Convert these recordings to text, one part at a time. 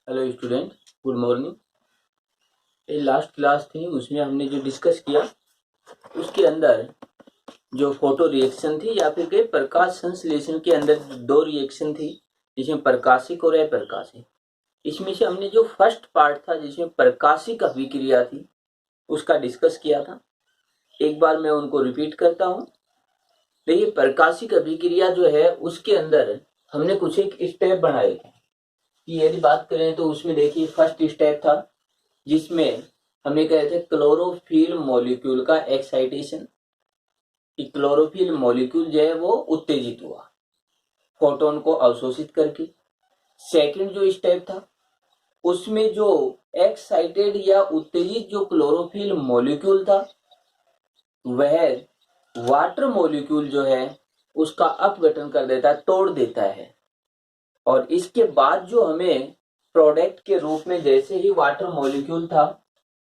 Hello student, good morning. ये last class थी, उसमें हमने जो डिस्कस किया उसके अंदर जो फोटो रिएक्शन थी या फिर कहीं प्रकाश संश्लेषण के अंदर दो रिएक्शन थी, जिसमें प्रकाशिक और अप्रकाशिक। इसमें से हमने जो फर्स्ट पार्ट था जिसमें प्रकाशिक अभिक्रिया थी उसका डिस्कस किया था। एक बार मैं उनको रिपीट करता हूँ। देखिए, प्रकाशिक अभिक्रिया जो है उसके अंदर हमने कुछ एक स्टेप बनाए थे कि यदि बात करें तो उसमें देखिए फर्स्ट स्टेप था जिसमें हमें कहे थे क्लोरोफिल मॉलिक्यूल का एक्साइटेशन, कि क्लोरोफिल मॉलिक्यूल जो है वो उत्तेजित हुआ फोटोन को अवशोषित करके। सेकंड जो स्टेप था उसमें जो एक्साइटेड या उत्तेजित जो क्लोरोफिल मॉलिक्यूल था वह वाटर मॉलिक्यूल जो है उसका अपघटन कर देता है, तोड़ देता है। और इसके बाद जो हमें प्रोडक्ट के रूप में जैसे ही वाटर मॉलिक्यूल था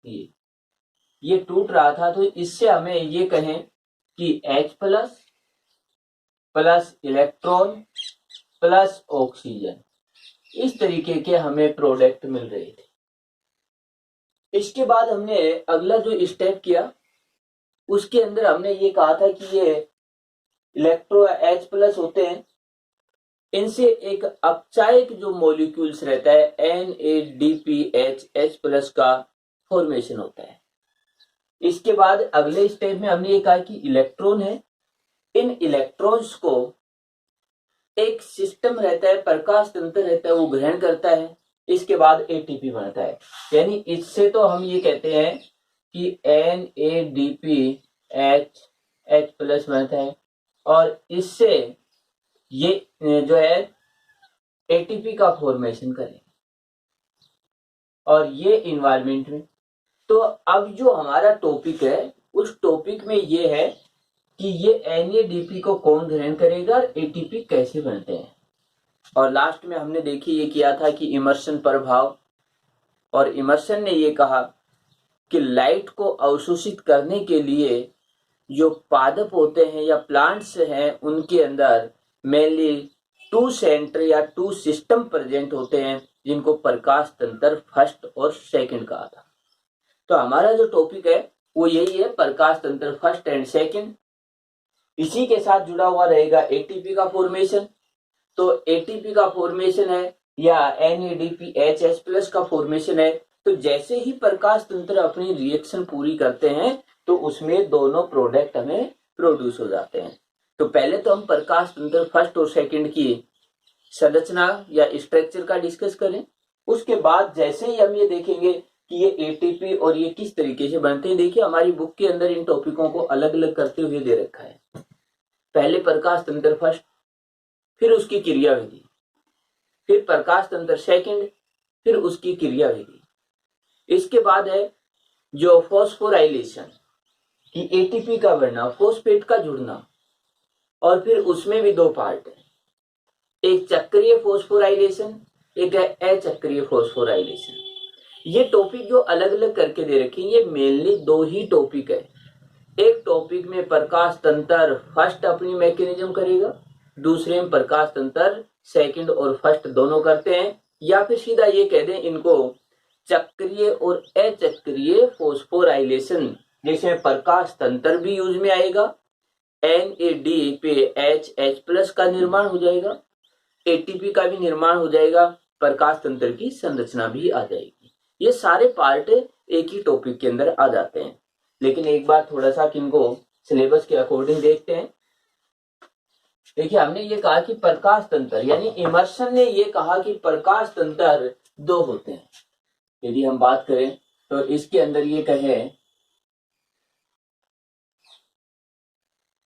ये टूट रहा था, तो इससे हमें ये कहें कि H plus plus electron plus oxygen, इस तरीके के हमें प्रोडक्ट मिल रहे थे। इसके बाद हमने अगला जो स्टेप किया उसके अंदर हमने ये कहा था कि ये इलेक्ट्रो H प्लस होते हैं, इनसे एक अपचायक जो मॉलिक्यूल्स रहता है NADPH H प्लस का फॉर्मेशन होता है। इसके बाद अगले स्टेप में हमने ये कहा कि इलेक्ट्रॉन है, इन इलेक्ट्रॉन्स को एक सिस्टम रहता है, प्रकाश तंत्र रहता है, वो ग्रहण करता है। इसके बाद एटीपी बनता है। यानी इससे तो हम ये कहते हैं कि NADPH H प्लस बनता है और इससे ये जो है एटीपी का फॉर्मेशन करें और ये इन्वायरमेंट में। तो अब जो हमारा टॉपिक है उस टॉपिक में ये है कि ये NADP को कौन ग्रहण करेगा और एटीपी कैसे बनते हैं। और लास्ट में हमने देखिए ये किया था कि इमर्शन प्रभाव, और इमर्शन ने ये कहा कि लाइट को अवशोषित करने के लिए जो पादप होते हैं या प्लांट्स हैं उनके अंदर मेनली टू सेंटर या टू सिस्टम प्रेजेंट होते हैं जिनको प्रकाश तंत्र फर्स्ट और सेकंड कहा था। तो हमारा जो टॉपिक है वो यही है, प्रकाश तंत्र फर्स्ट एंड सेकंड। इसी के साथ जुड़ा हुआ रहेगा एटीपी का फॉर्मेशन। तो एटीपी का फॉर्मेशन है या NADPH प्लस का फॉर्मेशन है, तो जैसे ही प्रकाश तंत्र अपनी रिएक्शन पूरी करते हैं तो उसमें दोनों प्रोडक्ट हमें प्रोड्यूस हो जाते हैं। तो पहले तो हम प्रकाश तंत्र फर्स्ट और सेकंड की संरचना या स्ट्रक्चर का डिस्कस करें। उसके बाद जैसे ही हम ये देखेंगे कि ये एटीपी और ये किस तरीके से बनते हैं। देखिए, हमारी बुक के अंदर इन टॉपिकों को अलग अलग करते हुए दे रखा है। पहले प्रकाश तंत्र फर्स्ट, फिर उसकी क्रिया विधि, फिर प्रकाश तंत्र सेकंड, फिर उसकी क्रिया विधि। इसके बाद है जो फॉस्फोराइलेशन, कि एटीपी का बनना, फॉस्फेट का जुड़ना, और फिर उसमें भी दो पार्ट है, एक चक्रीय फॉस्फोराइलेशन, एक है अचक्रीय फॉस्फोराइलेशन। ये टॉपिक जो अलग अलग करके दे रखे ये मेनली दो ही टॉपिक है। एक टॉपिक में प्रकाश तंत्र फर्स्ट अपनी मैकेनिज्म करेगा, दूसरे में प्रकाश तंत्र सेकंड और फर्स्ट दोनों करते हैं, या फिर सीधा ये कह दें इनको चक्रीय और अचक्रीय फॉस्फोराइलेशन, जिसमें प्रकाश तंत्र भी यूज में आएगा, NADPH H प्लस का निर्माण हो जाएगा, एटीपी का भी निर्माण हो जाएगा, प्रकाश तंत्र की संरचना भी आ जाएगी। ये सारे पार्ट एक ही टॉपिक के अंदर आ जाते हैं। लेकिन एक बार थोड़ा सा इनको सिलेबस के अकॉर्डिंग देखते हैं। देखिए, हमने ये कहा कि प्रकाश तंत्र यानी इमर्शन ने ये कहा कि प्रकाश तंत्र दो होते हैं। यदि हम बात करें तो इसके अंदर ये कहे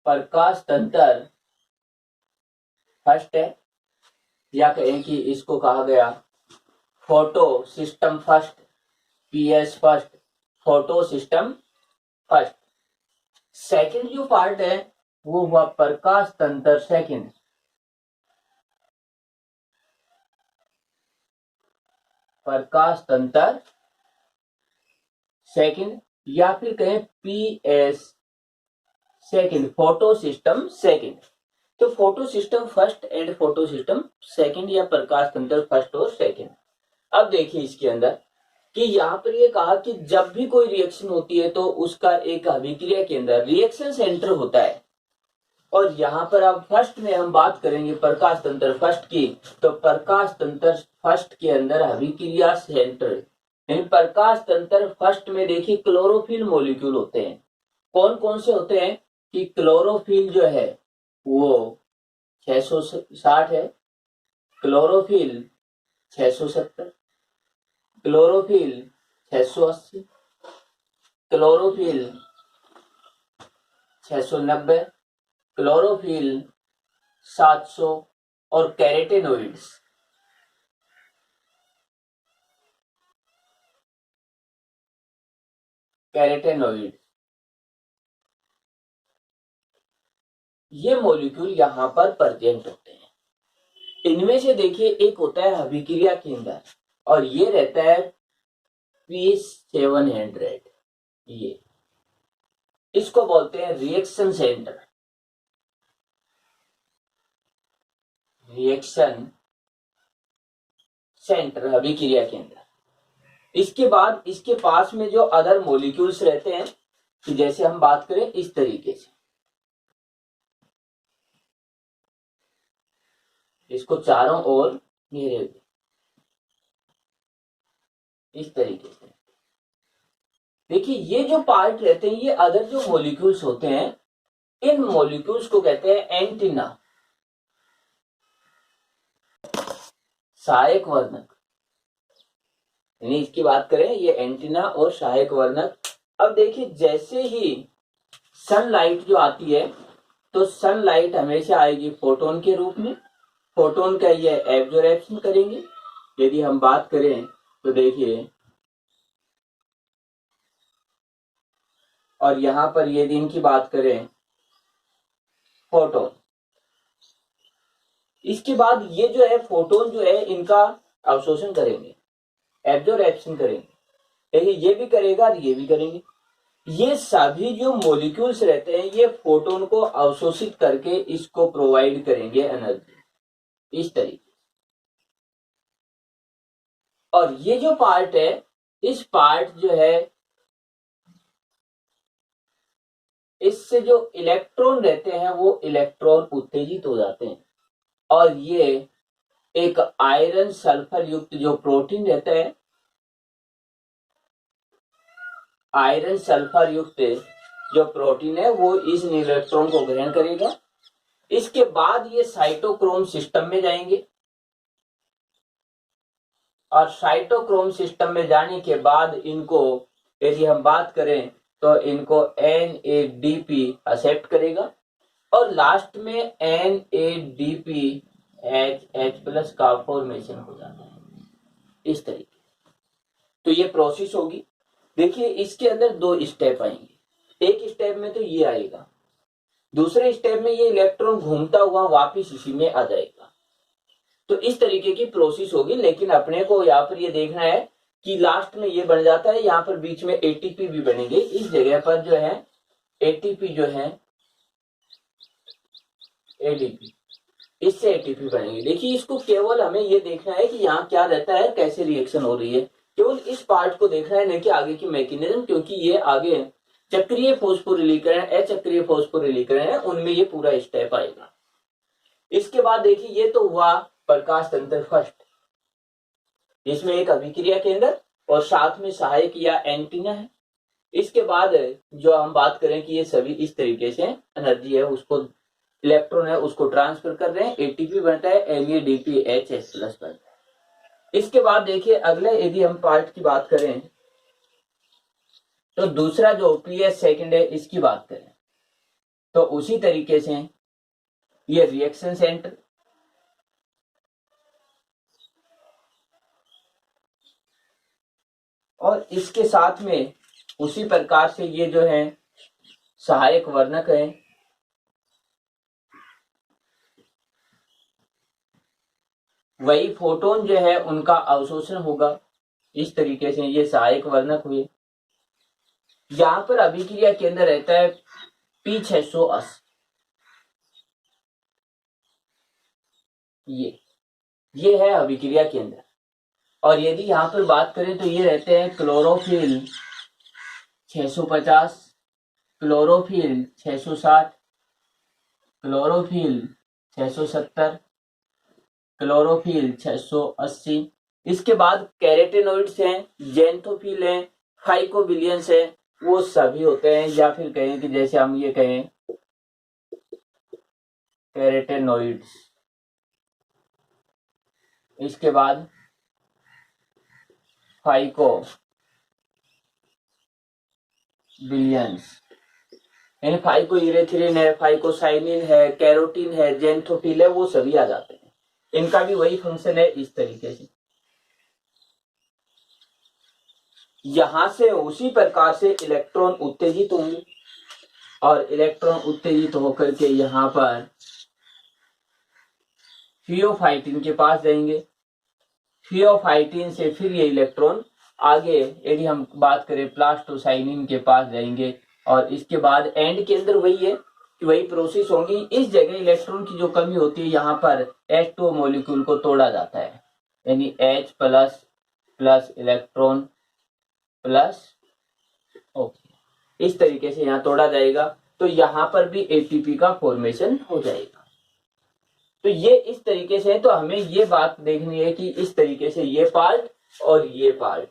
प्रकाश तंत्र फर्स्ट है, या कहें कि इसको कहा गया photo system first, PS first, photo system first. Second जो पार्ट है वो हुआ प्रकाश तंत्र सेकंड, प्रकाश तंत्र सेकंड, या फिर कहें PS second, photo system second. तो photo system first and photo system second या प्रकाश तंत्र फर्स्ट और सेकंड। अब देखिए इसके अंदर कि यहाँ पर ये कहा कि जब भी कोई रिएक्शन होती है तो उसका एक अभिक्रिया के अंदर रिएक्शन सेंटर होता है। और यहाँ पर अब फर्स्ट में हम बात करेंगे प्रकाश तंत्र फर्स्ट की, तो प्रकाश तंत्र फर्स्ट के अंदर अभिक्रिया सेंटर यानी प्रकाश तंत्र फर्स्ट में देखिए क्लोरोफिल मॉलिक्यूल होते हैं। कौन कौन से होते हैं कि क्लोरोफिल जो है वो 660 है, क्लोरोफिल 670, क्लोरोफिल 680, क्लोरोफिल 690, क्लोरोफिल 700 और कैरेटेनोइड्स ये मॉलिक्यूल यहां पर प्रेजेंट होते हैं। इनमें से देखिए एक होता है अभिक्रिया के अंदर और ये रहता है P700, ये इसको बोलते हैं रिएक्शन सेंटर, रिएक्शन सेंटर अभिक्रिया के अंदर। इसके बाद इसके पास में जो अदर मॉलिक्यूल्स रहते हैं कि जैसे हम बात करें इस तरीके से, इसको चारों ओर घेरे हुए इस तरीके से देखिए ये जो पार्ट रहते हैं ये अदर जो मॉलिक्यूल्स होते हैं इन मॉलिक्यूल्स को कहते हैं एंटीना, सहायक वर्णक। यानी इसकी बात करें ये एंटीना और सहायक वर्णक। अब देखिए जैसे ही सनलाइट जो आती है तो सनलाइट हमेशा आएगी फोटोन के रूप में, फोटोन का ये एब्जॉर्प्शन करेंगे। यदि हम बात करें तो देखिए और यहां पर यदि इनकी बात करें फोटोन, इसके बाद ये जो है फोटोन जो है इनका अवशोषण करेंगे, एब्जॉर्प्शन करेंगे। देखिए ये भी करेगा और ये भी करेंगे। ये सभी जो मॉलिक्यूल्स रहते हैं ये फोटोन को अवशोषित करके इसको प्रोवाइड करेंगे एनर्जी इस तरीके। और ये जो पार्ट है इस पार्ट जो है इससे जो इलेक्ट्रॉन रहते हैं वो इलेक्ट्रॉन उत्तेजित हो जाते हैं और ये एक आयरन सल्फर युक्त जो प्रोटीन रहता है, आयरन सल्फर युक्त जो प्रोटीन है वो इस इलेक्ट्रॉन को ग्रहण करेगा। इसके बाद ये साइटोक्रोम सिस्टम में जाएंगे और साइटोक्रोम सिस्टम में जाने के बाद इनको यदि हम बात करें तो इनको NADP एक्सेप्ट करेगा और लास्ट में NADPH+ का फॉर्मेशन हो जाता है इस तरीके। तो ये प्रोसेस होगी। देखिए इसके अंदर दो स्टेप आएंगे, एक स्टेप में तो ये आएगा, दूसरे स्टेप में ये इलेक्ट्रॉन घूमता हुआ वापिस इसी में आ जाएगा। तो इस तरीके की प्रोसेस होगी। लेकिन अपने को यहाँ पर ये देखना है कि लास्ट में ये बन जाता है, यहाँ पर बीच में ATP भी बनेंगे। इस जगह पर जो है ATP जो है ADP, इससे ATP बनेंगे। देखिए इसको केवल हमें ये देखना है कि यहाँ क्या रहता है, कैसे रिएक्शन हो रही है, केवल इस पार्ट को देखना है, नहीं कि आगे की मैकेनिज्म, क्योंकि ये आगे चक्रीय फॉस्फोरिलीकरण, अचक्रीय फॉस्फोरिलीकरण है, उनमें ये पूरा स्टेप आएगा। इसके बाद देखिए ये तो हुआ प्रकाश तंत्र फर्स्ट, जिसमें एक अभिक्रिया केंद्र और साथ में सहायक या एंटीना है। इसके बाद जो हम बात करें कि ये सभी इस तरीके से एनर्जी है उसको, इलेक्ट्रॉन है उसको ट्रांसफर कर रहे हैं, ATP बनता है, NADPH+ बनता है। इसके बाद देखिए अगले यदि हम पार्ट की बात करें तो दूसरा जो PS सेकंड है इसकी बात करें तो उसी तरीके से ये रिएक्शन सेंटर, और इसके साथ में उसी प्रकार से ये जो है सहायक वर्णक है। वही फोटोन जो है उनका अवशोषण होगा इस तरीके से, ये सहायक वर्णक हुए। यहां पर अभिक्रिया केंद्र रहता है P680, ये है अभिक्रिया केंद्र और यदि यहाँ पर बात करें तो ये रहते हैं क्लोरोफिल 650, क्लोरोफिल 660, क्लोरोफिल 670, क्लोरोफिल 680। इसके बाद कैरोटेनॉइड्स हैं, जेंथोफिल हैं, फाइकोबिलियंस है, वो सभी होते हैं, या फिर कहें कि जैसे हम ये कहें कैरोटेनॉइड्स। इसके बाद फाइको बिलियंस, यानी फाइको यूरेथ्रिन है, फाइकोसाइनिन है, कैरोटीन है, जेंथोफिल है, वो सभी आ जाते हैं। इनका भी वही फंक्शन है। इस तरीके से यहां से उसी प्रकार से इलेक्ट्रॉन उत्तेजित होंगे और इलेक्ट्रॉन उत्तेजित होकर के यहां पर थियोफाइटिन के पास जाएंगे। थियोफाइटिन से फिर ये इलेक्ट्रॉन आगे यदि हम बात करें प्लास्टोसाइनिन के पास जाएंगे और इसके बाद एंड के अंदर वही है कि वही प्रोसेस होंगी। इस जगह इलेक्ट्रॉन की जो कमी होती है यहाँ पर H2 मॉलिक्यूल को तोड़ा जाता है, यानी H plus plus electron plus okay, इस तरीके से यहाँ तोड़ा जाएगा तो यहाँ पर भी एटीपी का फॉर्मेशन हो जाएगा। तो ये इस तरीके से है। तो हमें ये बात देखनी है कि इस तरीके से ये पार्ट और ये पार्ट,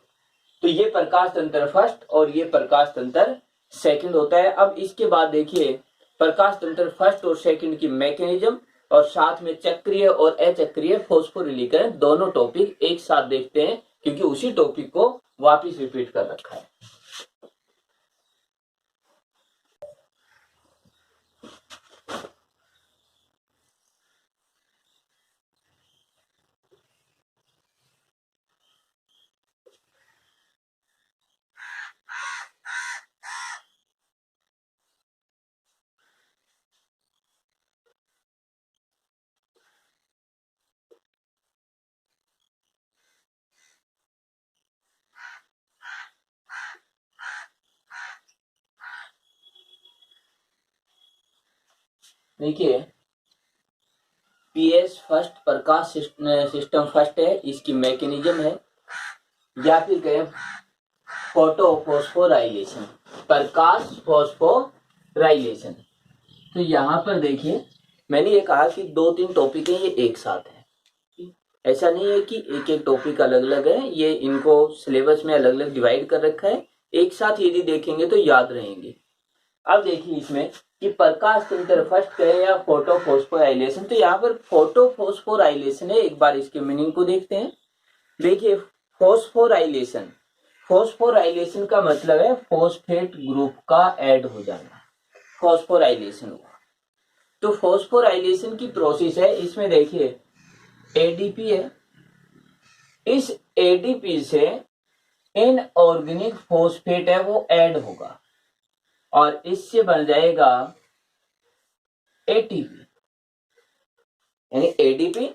तो ये प्रकाश तंत्र फर्स्ट और ये प्रकाश तंत्र सेकंड होता है। अब इसके बाद देखिए प्रकाश तंत्र फर्स्ट और सेकंड की मैकेनिज्म और साथ में चक्रीय और अचक्रीय फॉस्फोरिलीकरण दोनों टॉपिक एक साथ देखते हैं, क्योंकि उसी टॉपिक को वापिस रिपीट कर रखा है। देखिए पीएस फर्स्ट प्रकाश सिस्टम फर्स्ट है, इसकी मैकेनिज्म है, या फिर कहें फोटो फॉस्फोराइलेशन, प्रकाश फॉस्फोराइलेशन। तो यहाँ पर देखिए मैंने ये कहा कि 2-3 टॉपिक है, ये एक साथ है। ऐसा नहीं है कि एक एक टॉपिक अलग अलग है, ये इनको सिलेबस में अलग अलग डिवाइड कर रखा है। एक साथ यदि देखेंगे तो याद रहेंगे। अब देखिए इसमें कि प्रकाश तंत्र फर्स्ट है या फोटो फॉस्फोराइलेशन। तो यहाँ पर फोटो फॉस्फोराइलेशन है, एक बार इसके मीनिंग को देखते हैं। देखिए फॉस्फोराइलेशन, फॉस्फोराइलेशन का मतलब है फॉस्फेट ग्रुप का ऐड हो जाना, फॉस्फोराइलेशन हुआ। तो फॉस्फोराइलेशन की प्रोसेस है, इसमें देखिए एडीपी है, इस एडीपी से इनऑर्गेनिक फॉस्फेट है वो ऐड होगा और इससे बन जाएगा एटीपी, यानी एडीपी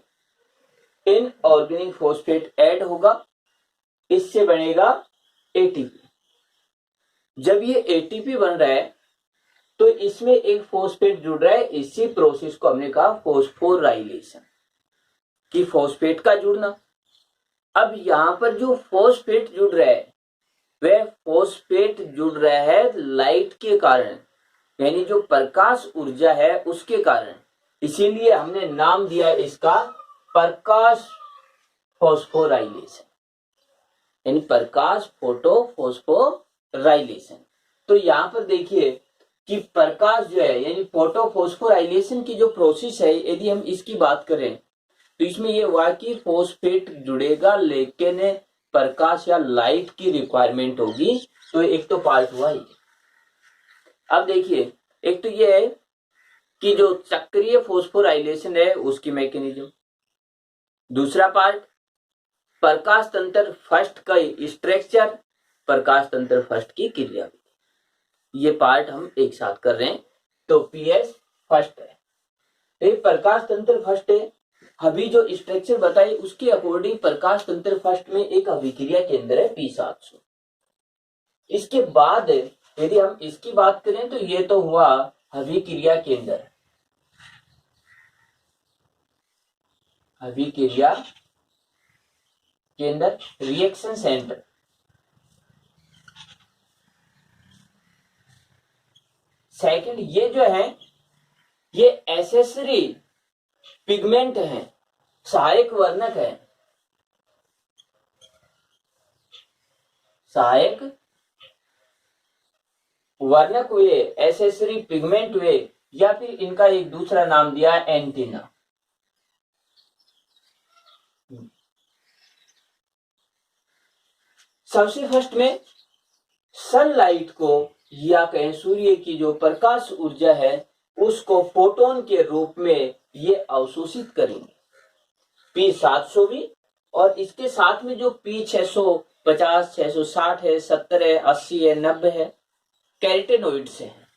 इनऑर्गेनिक फॉस्फेट ऐड होगा, इससे बनेगा एटीपी। जब ये एटीपी बन रहा है तो इसमें एक फॉस्फेट जुड़ रहा है, इसी प्रोसेस को हमने कहा फॉस्फोराइलेशन, कि फॉस्फेट का जुड़ना। अब यहां पर जो फॉस्फेट जुड़ रहा है वह फॉस्फेट जुड़ रहा है लाइट के कारण, यानी जो प्रकाश ऊर्जा है उसके कारण। इसीलिए हमने नाम दिया इसका प्रकाश फॉस्फोराइलेशन, यानी प्रकाश फोटो फॉस्फोराइलेशन। तो यहां पर देखिए कि प्रकाश जो है यानी फोटो फॉस्फोराइलेशन की जो प्रोसेस है, यदि हम इसकी बात करें तो इसमें यह हुआ कि फॉस्फेट जुड़ेगा लेकिन प्रकाश या लाइट की रिक्वायरमेंट होगी। तो एक तो पार्ट हुआ ये। अब देखिए एक तो यह है कि जो चक्रीय फॉस्फोराइलेशन है उसकी मैकेनिज्म, दूसरा पार्ट प्रकाश तंत्र फर्स्ट का स्ट्रक्चर, प्रकाश तंत्र फर्स्ट की क्रिया, ये पार्ट हम एक साथ कर रहे हैं। तो पीएस फर्स्ट है, एक प्रकाश तंत्र फर्स्ट है। अभी जो स्ट्रक्चर बताई उसके अकॉर्डिंग प्रकाश तंत्र फर्स्ट में एक अभिक्रिया केंद्र है P700। इसके बाद यदि हम इसकी बात करें तो ये तो हुआ अभिक्रिया केंद्र, अभिक्रिया के अंदर रिएक्शन सेंटर। सेकंड, ये जो है ये एसेसरी पिगमेंट है, सहायक वर्णक है, सहायक वर्णक हुए, एसेसरी पिगमेंट हुए, या फिर इनका एक दूसरा नाम दिया एंटीना। सबसे फर्स्ट में सनलाइट को या कहें सूर्य की जो प्रकाश ऊर्जा है उसको फोटोन के रूप में ये अवशोषित करेंगे, P700 भी, और इसके साथ में जो P650, 660 है, 70 है, 80 है, 90 है, कैरोटेनॉइड से है,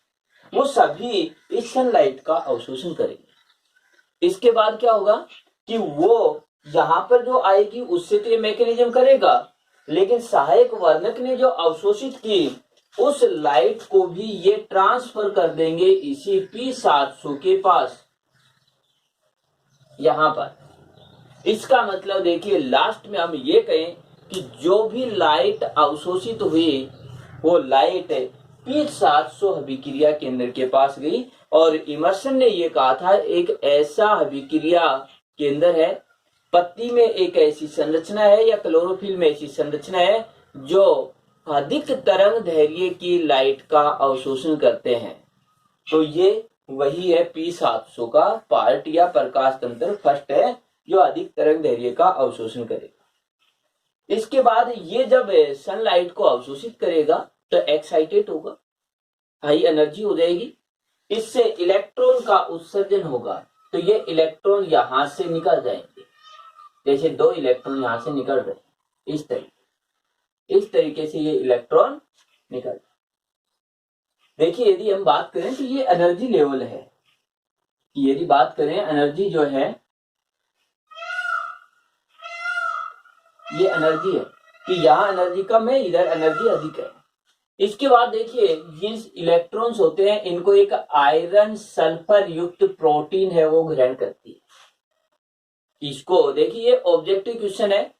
वो सभी इस सनलाइट का अवशोषण करेंगे। इसके बाद क्या होगा कि वो यहां पर जो आएगी उससे तो ये मैकेनिज्म करेगा, लेकिन सहायक वर्णक ने जो अवशोषित की उस लाइट को भी ये ट्रांसफर कर देंगे इसी P700 के पास, यहां पर। इसका मतलब देखिए लास्ट में हम ये कहें कि जो भी लाइट अवशोषित हुई वो लाइट P700 अभिक्रिया केंद्र के पास गई, और इमर्सन ने ये कहा था एक ऐसा अभिक्रिया केंद्र है, पत्ती में एक ऐसी संरचना है या क्लोरोफिल में ऐसी संरचना है जो अधिक तरंग दैर्घ्य की लाइट का अवशोषण करते हैं। तो ये वही है P700 का पार्ट या प्रकाश तंत्र फर्स्ट है जो अधिक तरंग दैर्घ्य का अवशोषण करेगा। इसके बाद ये जब सनलाइट को अवशोषित करेगा तो एक्साइटेड होगा, हाई एनर्जी हो जाएगी, इससे इलेक्ट्रॉन का उत्सर्जन होगा। तो ये इलेक्ट्रॉन यहां से निकल जाएंगे, जैसे 2 इलेक्ट्रॉन यहां से निकल रहे हैं, इस तरीके से ये इलेक्ट्रॉन निकल। देखिए यदि हम बात करें तो ये एनर्जी लेवल है, यदि बात करें एनर्जी जो है ये एनर्जी है कि यहाँ एनर्जी कम है, इधर एनर्जी अधिक है। इसके बाद देखिए जिन इलेक्ट्रॉन्स होते हैं इनको एक आयरन सल्फर युक्त प्रोटीन है वो ग्रहण करती है। इसको देखिए ये ऑब्जेक्टिव क्वेश्चन है,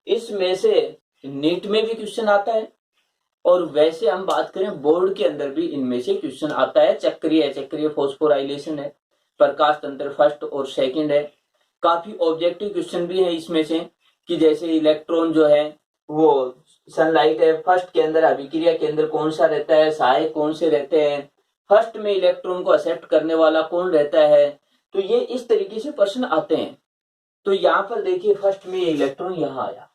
इसमें से नीट में भी क्वेश्चन आता है, और वैसे हम बात करें बोर्ड के अंदर भी इनमें से क्वेश्चन आता है। चक्रीय फॉस्फोराइलेशन है, प्रकाश तंत्र फर्स्ट और सेकंड है। काफी ऑब्जेक्टिव क्वेश्चन भी है इसमें से कि जैसे इलेक्ट्रॉन जो है वो सनलाइट है, फर्स्ट के अंदर अभिक्रिया केंद्र कौन सा रहता है, सहायक कौन से रहते हैं, फर्स्ट में इलेक्ट्रॉन को एक्सेप्ट करने वाला कौन रहता है, तो ये इस तरीके से प्रश्न आते हैं। तो यहाँ पर देखिए फर्स्ट में इलेक्ट्रॉन यहाँ आया।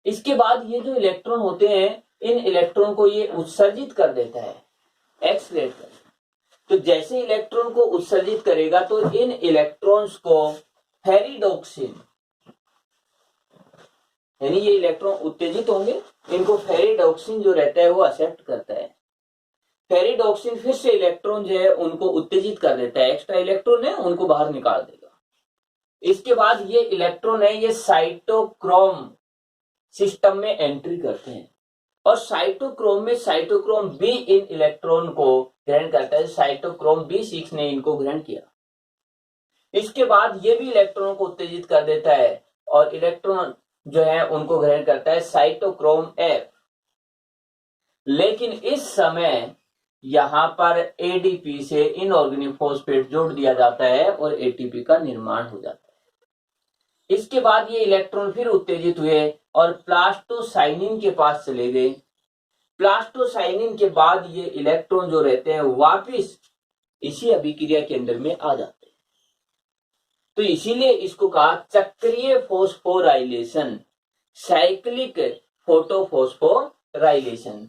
इसके बाद ये जो इलेक्ट्रॉन होते हैं इन इलेक्ट्रॉन को ये उत्सर्जित कर देता है, एक्सलेट कर। तो जैसे इलेक्ट्रॉन को उत्सर्जित करेगा तो इन इलेक्ट्रॉन्स को फेरिडोक्सिन, यानी ये इलेक्ट्रॉन उत्तेजित होंगे, इनको फेरिडोक्सिन जो रहता है वो एक्सेप्ट करता है। फेरिडोक्सिन फिर से इलेक्ट्रॉन जो है उनको उत्तेजित कर देता है, एक्स्ट्रा इलेक्ट्रॉन है उनको बाहर निकाल देगा। इसके बाद ये इलेक्ट्रॉन है ये साइटोक्रोम सिस्टम में एंट्री करते हैं, और साइटोक्रोम में साइटोक्रोम बी इन इलेक्ट्रॉन को ग्रहण करता है। साइटोक्रोम B6 ने इनको ग्रहण किया। इसके बाद ये भी इलेक्ट्रॉन को उत्तेजित कर देता है, और इलेक्ट्रॉन जो है उनको ग्रहण करता है साइटोक्रोम F। लेकिन इस समय यहां पर ADP से इनऑर्गेनिक फॉस्फेट जोड़ दिया जाता है और ATP का निर्माण हो जाता है। इसके बाद ये इलेक्ट्रॉन फिर उत्तेजित हुए और प्लास्टोसाइनिन के पास चले गए। प्लास्टोसाइनिन के बाद ये इलेक्ट्रॉन जो रहते हैं वापिस इसी अभिक्रिया केंद्र में आ जाते हैं। तो इसीलिए इसको कहा चक्रीय फॉस्फोराइलेशन, साइक्लिक फोटोफॉस्फोराइलेशन।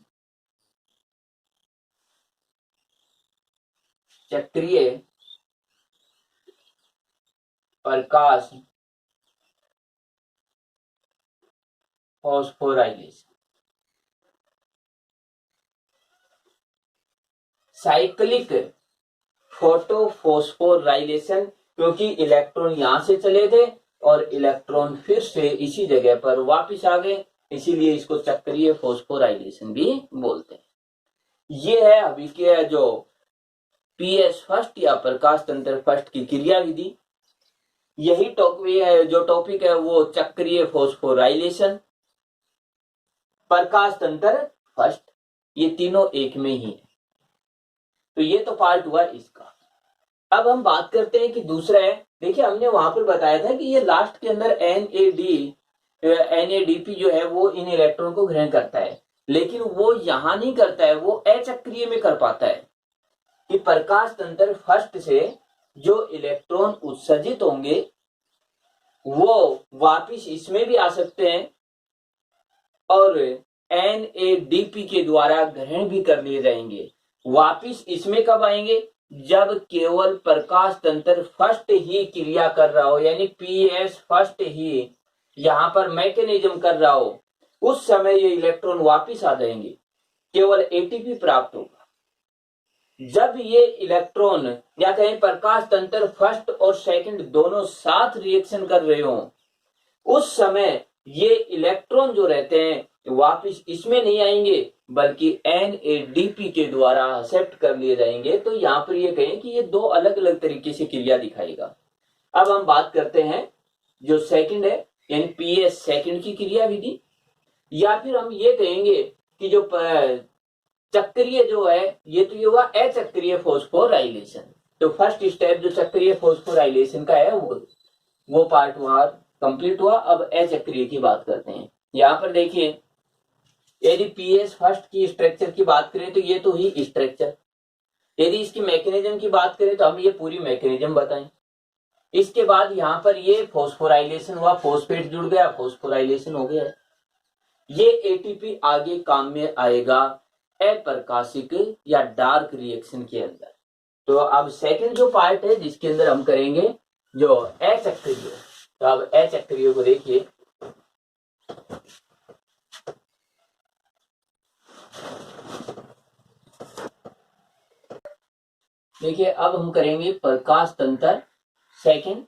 चक्रीय प्रकाश फॉस्फोराइलेशन, साइक्लिक फोटोफॉस्फोराइलेशन, क्योंकि इलेक्ट्रॉन यहां से चले थे और इलेक्ट्रॉन फिर से इसी जगह पर वापस आ गए, इसीलिए इसको चक्रीय फॉस्फोराइलेशन भी बोलते हैं। ये है अभिक्रिया जो PS फर्स्ट या प्रकाश तंत्र फर्स्ट की क्रिया विधि। यही जो टॉपिक है वो चक्रीय फॉस्फोराइलेशन, प्रकाश तंत्र फर्स्ट, ये तीनों एक में ही है। तो ये तो पार्ट हुआ इसका। अब हम बात करते हैं कि दूसरा है, देखिए हमने वहां पर बताया था कि ये लास्ट के अंदर NADP जो है वो इन इलेक्ट्रॉन को ग्रहण करता है, लेकिन वो यहां नहीं करता है, वो अचक्रीय में कर पाता है कि प्रकाश तंत्र फर्स्ट से जो इलेक्ट्रॉन उत्सर्जित होंगे वो वापिस इसमें भी आ सकते हैं और NADP के द्वारा ग्रहण भी कर लिए जाएंगे। वापिस इसमें कब आएंगे? जब केवल प्रकाश तंत्र फर्स्ट ही क्रिया कर रहा हो, यानी PS फर्स्ट ही यहां पर मैकेनिज्म कर रहा हो, उस समय ये इलेक्ट्रॉन वापिस आ जाएंगे, केवल ATP प्राप्त होगा। जब ये इलेक्ट्रॉन या कहें प्रकाश तंत्र फर्स्ट और सेकंड दोनों साथ रिएक्शन कर रहे हो, उस समय ये इलेक्ट्रॉन जो रहते हैं वापिस इसमें नहीं आएंगे, बल्कि NADP के द्वारा एक्सेप्ट कर लिए जाएंगे। तो यहां पर ये कहें कि ये दो अलग अलग तरीके से क्रिया दिखाएगा। अब हम बात करते हैं जो सेकंड है, यानी PS सेकंड की क्रिया विधि, या फिर हम ये कहेंगे कि जो चक्रीय जो है ये तो ये हुआ अचक्रीय फॉस्फोराइलेशन। तो फर्स्ट स्टेप जो चक्रीय फॉस्फोराइलेशन का है वो पार्ट वहां कंप्लीट हुआ। अब अचक्रीय की बात करते हैं। यहां पर देखिए, यदि PS फर्स्ट की स्ट्रक्चर की बात करें तो ये तो ही स्ट्रक्चर, यदि इसकी मैकेनिज्म की बात करें तो हम ये पूरी मैकेनिज्म बताएं। इसके बाद यहां पर ये फॉस्फोराइलेशन हुआ, फॉस्फेट जुड़ गया, फॉस्फोराइलेशन हो गया। ये ATP आगे काम में आएगा अप्रकाशिक या डार्क रिएक्शन के अंदर। तो अब सेकंड जो पार्ट है जिसके अंदर हम करेंगे जो अचक्रीय। तो अब अचक्रीय को देखिए, अब हम करेंगे प्रकाश तंत्र सेकंड,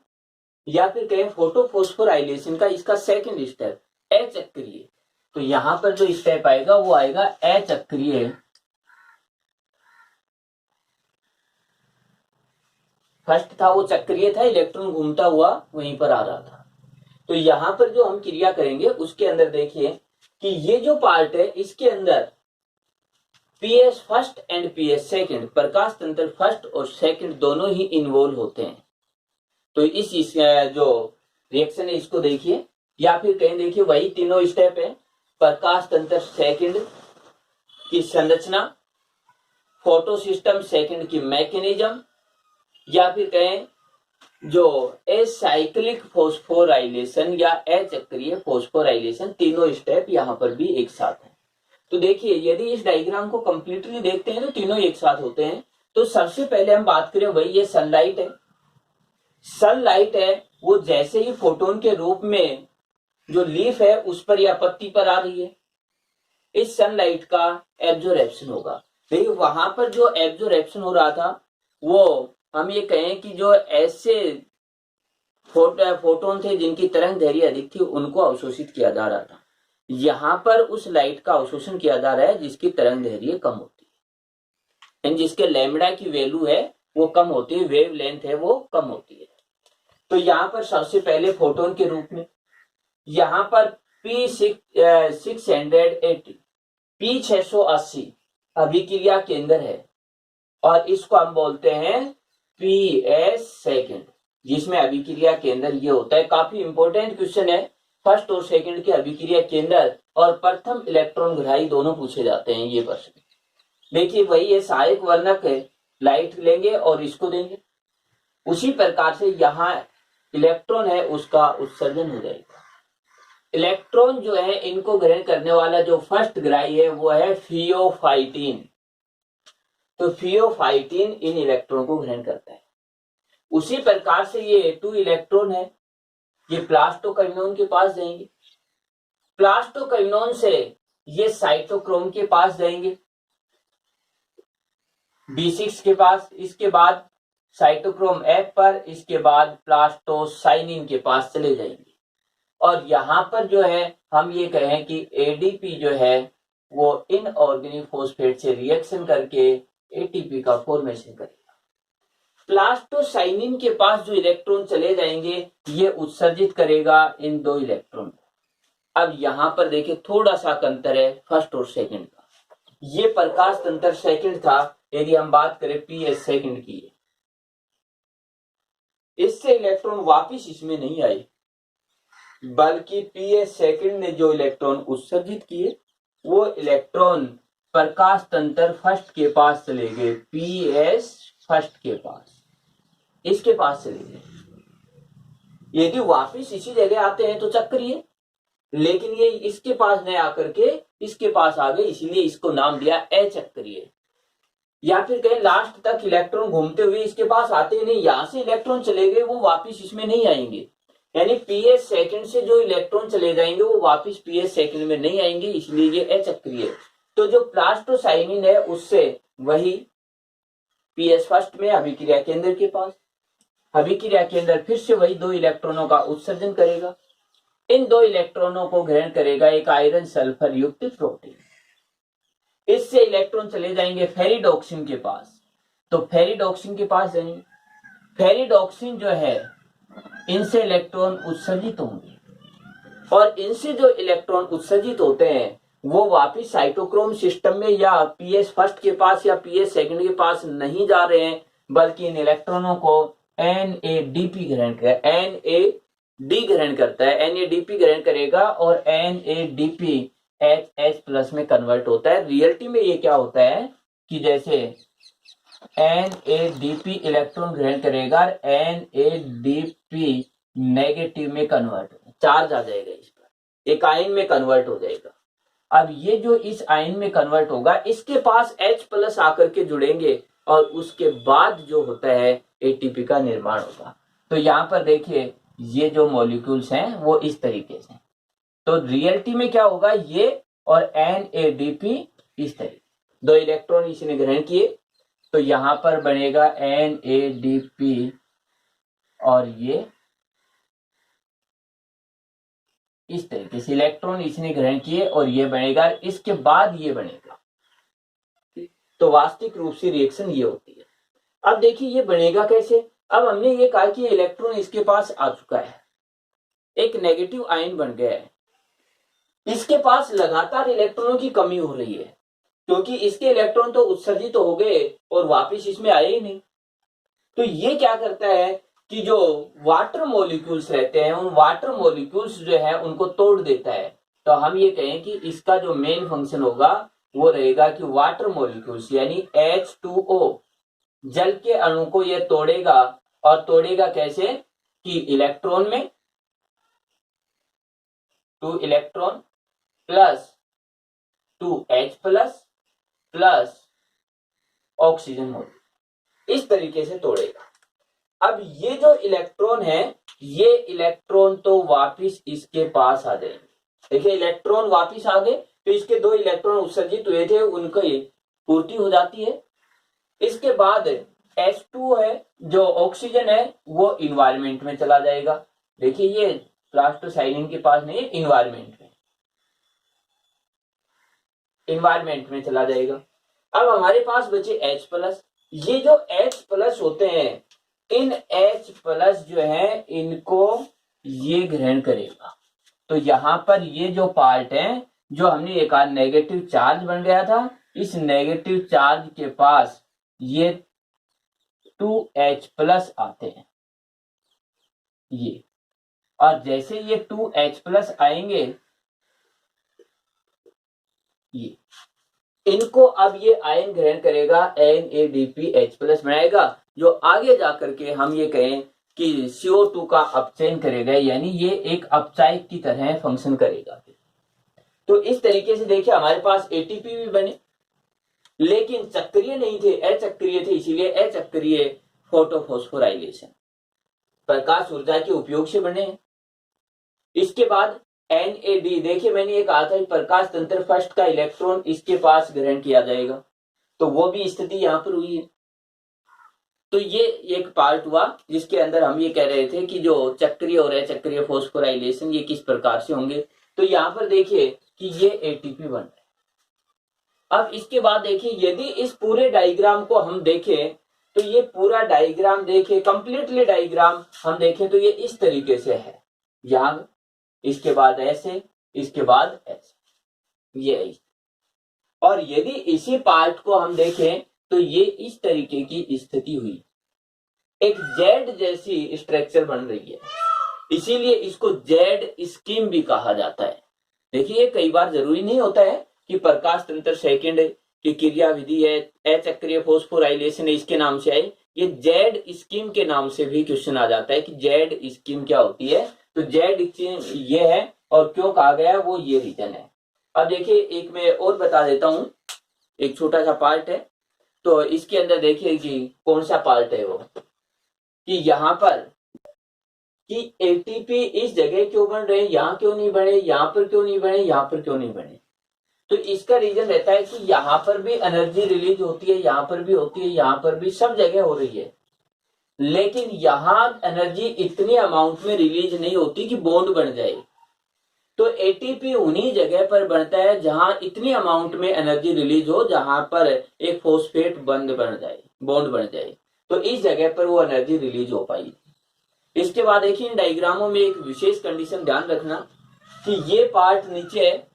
या फिर कहें फोटोफॉस्फोराइलेशन का इसका सेकंड स्टेप अचक्रीय। तो यहां पर जो स्टेप आएगा वो आएगा अचक्रीय। फर्स्ट था वो चक्रीय था, इलेक्ट्रॉन घूमता हुआ वहीं पर आ रहा था। तो यहां पर जो हम क्रिया करेंगे उसके अंदर देखिए कि ये जो पार्ट है इसके अंदर PS first and PS second, प्रकाश तंत्र फर्स्ट और सेकंड दोनों ही इन्वॉल्व होते हैं। तो इस जो रिएक्शन है इसको देखिए, या फिर कहीं देखिए वही तीनों स्टेप है, प्रकाश तंत्र सेकंड की संरचना, फोटो सिस्टम सेकंड की मैकेनिज्म, या फिर कहें जो एसाइक्लिक फॉस्फोराइलेशन या अचक्रीय फॉस्फोराइलेशन, तीनों स्टेप यहां पर भी एक साथ है। तो देखिए यदि इस डायग्राम को कंप्लीटली देखते हैं तो तीनों एक साथ होते हैं। तो सबसे पहले हम बात करें वही ये सनलाइट है। सनलाइट है वो जैसे ही फोटोन के रूप में जो लीफ है उस पर या पत्ती पर आ रही है, इस सनलाइट का एब्जॉर्प्शन होगा। देखिए वहां पर जो एब्जॉर्प्शन हो रहा था वो हम ये कहें कि जो ऐसे फोटोन थे जिनकी तरंग दैर्घ्य अधिक थी उनको अवशोषित किया जा रहा था। यहां पर उस लाइट का अवशोषण किया जा रहा है जिसकी तरंग दैर्घ्य कम होती है, यानी जिसके लैम्बडा की वैल्यू है वो कम होती है, वेव लेंथ है वो कम होती है। तो यहां पर सबसे पहले फोटोन के रूप में यहां पर P680 अभिक्रिया केंद्र है और इसको हम बोलते हैं PS सेकंड, जिसमें अभिक्रिया केंद्र ये होता है। काफी इंपॉर्टेंट क्वेश्चन है, फर्स्ट और सेकंड के अभिक्रिया केंद्र और प्रथम इलेक्ट्रॉन ग्राही दोनों पूछे जाते हैं ये प्रश्न। देखिए वही है, सहायक वर्णक है, लाइट लेंगे और इसको देंगे, उसी प्रकार से यहाँ इलेक्ट्रॉन है उसका उत्सर्जन हो जाएगा। इलेक्ट्रॉन जो है इनको ग्रहण करने वाला जो फर्स्ट ग्राही है वो है थियोफाइटिन। तो थियोफाइटिन इन इलेक्ट्रॉन को ग्रहण करता है। उसी प्रकार से ये 2 इलेक्ट्रॉन है, ये प्लास्टोक्विनोन के पास जाएंगे, प्लास्टोक्विनोन से ये साइटोक्रोम के पास जाएंगे, B6 के पास, इसके बाद साइटोक्रोम F पर, इसके बाद प्लास्टोसाइनिन के पास चले जाएंगे। और यहां पर जो है हम ये कहें कि ADP जो है वो इनऑर्गेनिक फॉस्फेट से रिएक्शन करके ATP का फॉर्मेशन करेगा। प्लास्टोसाइनिन के पास जो इलेक्ट्रॉन चले जाएंगे ये उत्सर्जित करेगा इन 2 इलेक्ट्रॉन। अब यहां पर देखिए थोड़ा सा अंतर है फर्स्ट और सेकंड का। ये प्रकाश तंत्र सेकंड था, यदि हम बात करें पीएस सेकंड की, इससे इलेक्ट्रॉन वापिस इसमें नहीं आए, बल्कि पीएस सेकंड ने जो इलेक्ट्रॉन उत्सर्जित किए वो इलेक्ट्रॉन प्रकाश तंत्र फर्स्ट के पास चले गए, पीएस फर्स्ट के पास, इसके पास चले गए। यदि वापिस इसी जगह आते हैं तो चक्रीय, लेकिन ये इसके पास नहीं आकर के इसके पास आ गए, इसीलिए इसको नाम दिया अचक्रीय। या फिर कहें लास्ट तक इलेक्ट्रॉन घूमते हुए इसके पास आते ही नहीं, यहां से इलेक्ट्रॉन चले गए वो वापिस इसमें नहीं आएंगे, यानी पीएस सेकंड से जो इलेक्ट्रॉन चले जाएंगे वो वापिस पीएस सेकंड में नहीं आएंगे, इसलिए ये अचक्रीय। तो जो प्लास्टोसाइनिन है उससे वही पीएस फर्स्ट में अभिक्रिया केंद्र के पास, अभिक्रिया केंद्र फिर से वही 2 इलेक्ट्रॉनों का उत्सर्जन करेगा। इन 2 इलेक्ट्रॉनों को ग्रहण करेगा एक आयरन सल्फर युक्त प्रोटीन। इससे इलेक्ट्रॉन चले जाएंगे फेरिडोक्सिन के पास, तो फेरिडोक्सिन के पास जाएंगे। फेरिडोक्सिन जो है इनसे इलेक्ट्रॉन उत्सर्जित होंगे और इनसे जो इलेक्ट्रॉन उत्सर्जित होते हैं वो वापिस साइटोक्रोम सिस्टम में या पीएस फर्स्ट के पास या पीएस सेकंड के पास नहीं जा रहे हैं, बल्कि इन इलेक्ट्रॉनों को NADP ग्रहण कर NAD ग्रहण करता है, NADP ग्रहण करेगा और NADP H+ में कन्वर्ट होता है। रियलिटी में ये क्या होता है कि जैसे NADP इलेक्ट्रॉन ग्रहण करेगा, NADP नेगेटिव में कन्वर्ट, चार्ज आ जाएगा इस पर, एक आयन में कन्वर्ट हो जाएगा। अब ये जो इस आयन में कन्वर्ट होगा इसके पास H+ आकर के जुड़ेंगे और उसके बाद जो होता है ATP का निर्माण होगा। तो यहाँ पर देखिए ये जो मॉलिक्यूल्स हैं वो इस तरीके से, तो रियलिटी में क्या होगा, ये और NADP इस तरीके, 2 इलेक्ट्रॉन इसने ग्रहण किए, तो यहां पर बनेगा NADP और ये इस तरीके से इलेक्ट्रॉन इसने ग्रहण किए और ये बनेगा, इसके बाद ये बनेगा। तो वास्तविक रूप से रिएक्शन ये होती है। अब देखिए ये बनेगा कैसे। अब हमने ये कहा कि इलेक्ट्रॉन इसके पास आ चुका है, एक नेगेटिव आयन बन गया है, इसके पास लगातार इलेक्ट्रॉनों की कमी हो रही है क्योंकि इसके इलेक्ट्रॉन तो उत्सर्जित तो हो गए और वापिस इसमें आए ही नहीं। तो ये क्या करता है कि जो वाटर मॉलिक्यूल्स रहते हैं उन वाटर मॉलिक्यूल्स जो है उनको तोड़ देता है। तो हम ये कहें कि इसका जो मेन फंक्शन होगा वो रहेगा कि वाटर मॉलिक्यूल्स यानी H2O जल के अणु को ये तोड़ेगा, और तोड़ेगा कैसे कि इलेक्ट्रॉन में 2 electron plus 2H+ plus oxygen mole, इस तरीके से तोड़ेगा। अब ये जो इलेक्ट्रॉन है ये इलेक्ट्रॉन तो वापिस इसके पास आ जाएंगे। देखिए इलेक्ट्रॉन वापिस आ गए, तो इसके 2 इलेक्ट्रॉन उत्सर्जित हुए थे उनकी पूर्ति हो जाती है। इसके बाद H2 है जो ऑक्सीजन है वो इन्वायरमेंट में चला जाएगा। देखिए ये प्लास्टोसाइनिन के पास नहीं है, इन्वायरमेंट में चला जाएगा। अब हमारे पास बचे H+। ये जो H+ होते हैं इन H+ जो है इनको ये ग्रहण करेगा। तो यहां पर ये जो पार्ट है जो हमने एक नेगेटिव चार्ज बन गया था, इस नेगेटिव चार्ज के पास ये 2H+ आते हैं ये, और जैसे ये 2H+ आएंगे ये इनको अब ये आयन ग्रहण करेगा, NADPH+ बनाएगा, जो आगे जाकर के हम ये कहें कि CO2 का अपचयन करेगा, यानी ये एक अपचायक की तरह फंक्शन करेगा। तो इस तरीके से देखिए हमारे पास ATP भी बने, लेकिन चक्रीय नहीं थे, अचक्रीय थे, इसीलिए अचक्रीय फोटोफॉस्फोराइलेशन प्रकाश ऊर्जा के उपयोग से बने। इसके बाद NAD, देखिए मैंने ये कहा था प्रकाश तंत्र फर्स्ट का इलेक्ट्रॉन इसके पास ग्रहण किया जाएगा, तो वो भी स्थिति यहां पर हुई है। तो ये एक पार्ट हुआ जिसके अंदर हम ये कह रहे थे कि जो चक्रीय और अचक्रीय फोस्फोराइलेशन ये किस प्रकार से होंगे। तो यहां पर देखिए कि ये ATP बन रहा है। अब इसके बाद देखिए यदि इस पूरे डायग्राम को हम देखें तो ये पूरा डायग्राम देखिए, कंप्लीटली डायग्राम हम देखें तो ये इस तरीके से है, यहाँ इसके बाद ऐसे, इसके बाद ऐसे, ये ऐसे। और यदि इसी पार्ट को हम देखें तो ये इस तरीके की स्थिति हुई, एक जेड जैसी स्ट्रक्चर बन रही है, इसीलिए इसको जेड स्कीम भी कहा जाता है। देखिए कई बार जरूरी नहीं होता है कि प्रकाश तंत्र सेकंड की क्रिया विधि है, अचक्रीय फॉस्फोराइलेशन इसके नाम से आए, ये जेड स्कीम के नाम से भी क्वेश्चन आ जाता है कि जेड स्कीम क्या होती है। तो जेड स्कीम ये है, और क्यों कहा गया वो ये रीजन है। अब देखिए एक मैं और बता देता हूं, एक छोटा सा पार्ट है, तो इसके अंदर देखिए कि कौन सा पार्ट है वो, कि यहाँ पर कि एटीपी इस जगह क्यों बन रहे हैं, यहाँ क्यों नहीं बने, यहाँ पर क्यों नहीं बने, यहाँ पर क्यों नहीं बने। तो इसका रीजन रहता है कि यहाँ पर भी एनर्जी रिलीज होती है, यहाँ पर भी होती है, यहाँ पर भी, सब जगह हो रही है, लेकिन यहाँ एनर्जी इतनी अमाउंट में रिलीज नहीं होती कि बॉन्ड बन जाए। तो एटीपी उन्हीं जगह पर बनता है जहां इतनी अमाउंट में एनर्जी रिलीज हो, जहां पर एक फॉस्फेट बंद बन जाए, बॉन्ड बन जाए, तो इस जगह पर वो एनर्जी रिलीज हो पाई। इसके बाद देखिए इन डायग्रामों में एक विशेष कंडीशन ध्यान रखना कि ये पार्ट नीचे है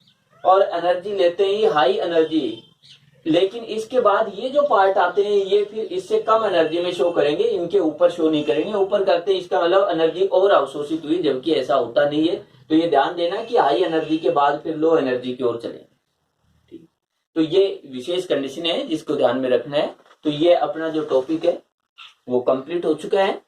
और एनर्जी लेते ही हाई एनर्जी, लेकिन इसके बाद ये जो पार्ट आते हैं ये फिर इससे कम एनर्जी में शो करेंगे, इनके ऊपर शो नहीं करेंगे, ऊपर करते हैं, इसका मतलब एनर्जी और अवशोषित हुई, जबकि ऐसा होता नहीं है। तो ये ध्यान देना कि हाई एनर्जी के बाद फिर लो एनर्जी की ओर चलेंगे। ठीक, तो ये विशेष कंडीशन है जिसको ध्यान में रखना है। तो ये अपना जो टॉपिक है वो कंप्लीट हो चुका है।